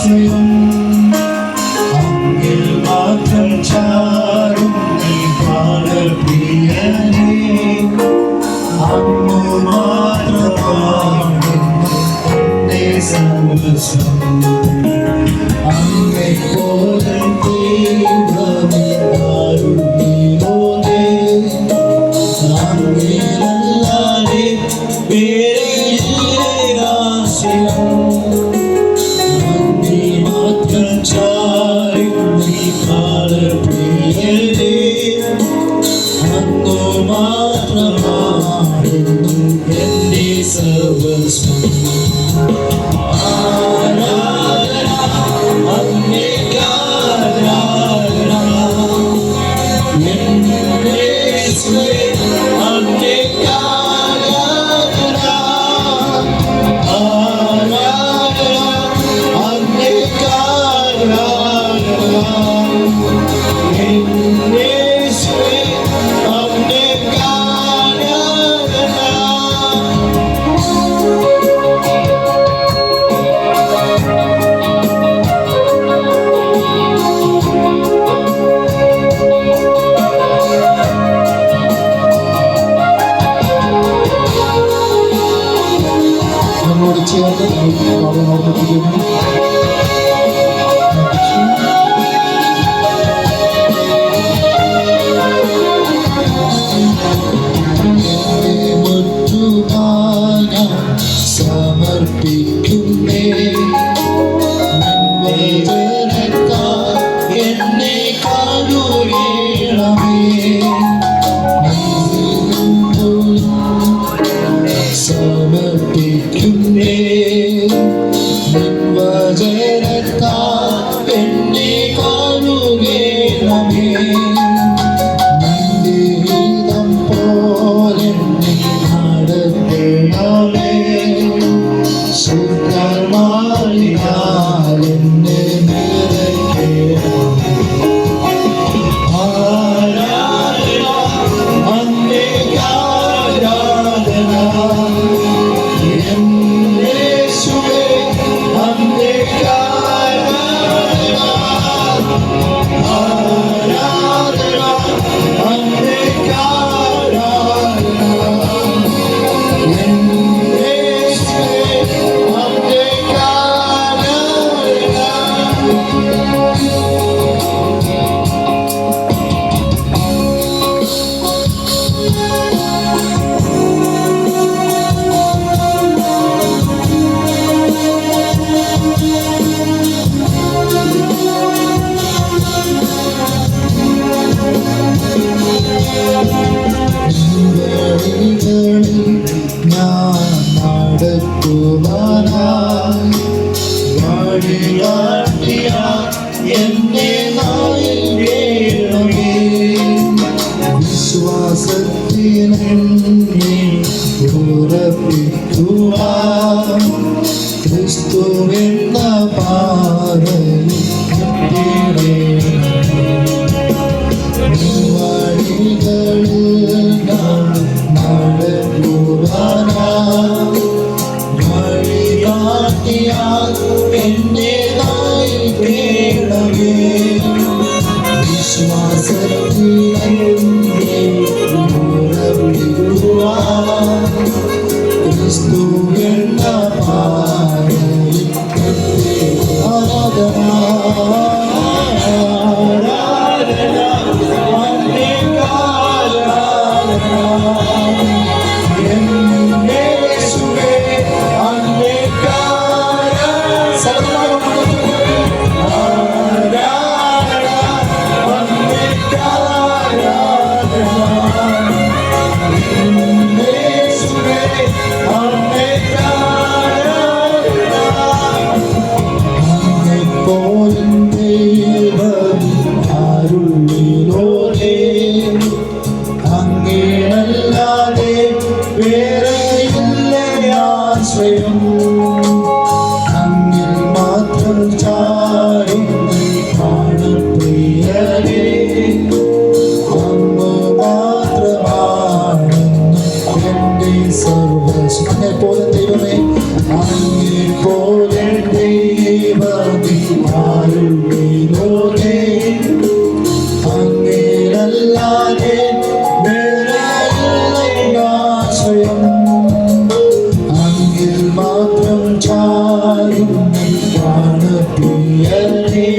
ആശ്രയം അങ്ങിൽ മാത്രം ചാരും നീ പാടപ്രിയനേ അങ്ങു മാത്രമാണ് എന്റെ സർവസ്വം അങ്ങെപ്പോലെ ദൈവമേ കാരുണ്യമോനെ അങ്ങേയല്ലാതെ വേറെയില്ല ആശ്രയം അങ്ങേ മാത്രം ചാരും നീ പാടപ്രിയനേ അങ്ങു മാത്രമാണ് എന്റെ സർവസ്വം ആരാധന അങ്ങേക്ക് ആരാധന എന്റെ യേശുവേ അങ്ങേക്ക് ആരാധന ആരാധന അങ്ങേക്ക് ആരാധന എന്റെ യേശുവേ അങ്ങേക്ക് ആരാധന. നമ്മോട് ചേർന്ന് ഓർമ്മിപ്പിക്കുന്നു. സമർപ്പിക്കുന്നേ എന്നെ കാരുണ്യമേ സമർപ്പിക്കുന്നേ വചനത്താൽ എന്നെ കാരുണ്യമേ നിന്റെ ഹിതം പോലെ നടത്തണമേ ശുദ്ധമാളിയാൽ എന്നെ നിറയ്ക്കണമേ ആരാധന അങ്ങേക്ക് ആരാധന എന്റെ യേശുവേ അങ്ങേക്ക് ആരാധന ആരാധന അങ്ങേക്ക് ആരാധന എന്റെ യേശുവേ അങ്ങേക്ക് ആരാധന. ഞാൻ നടക്കുവാനായി വഴികാട്ടിയ എന്നെ നയിക്കണമേ വിശ്വാസത്തിൽ എന്നെ ഉറപ്പിക്കുവാൻ ക്രിസ്തുവെന്ന പാതയിൽ വഴികളിൽ നടക്കുവാനായി വഴികാട്ടിയാൽ എന്നെ നയിക്കണമേ വിശ്വാസത്തിൽ എന്നെ ഉറപ്പിക്കുവാൻ ക്രിസ്തുവെന്ന പാതയിൽ ആരാധന ആരാധന വാഴും വാനപ്രിയനേ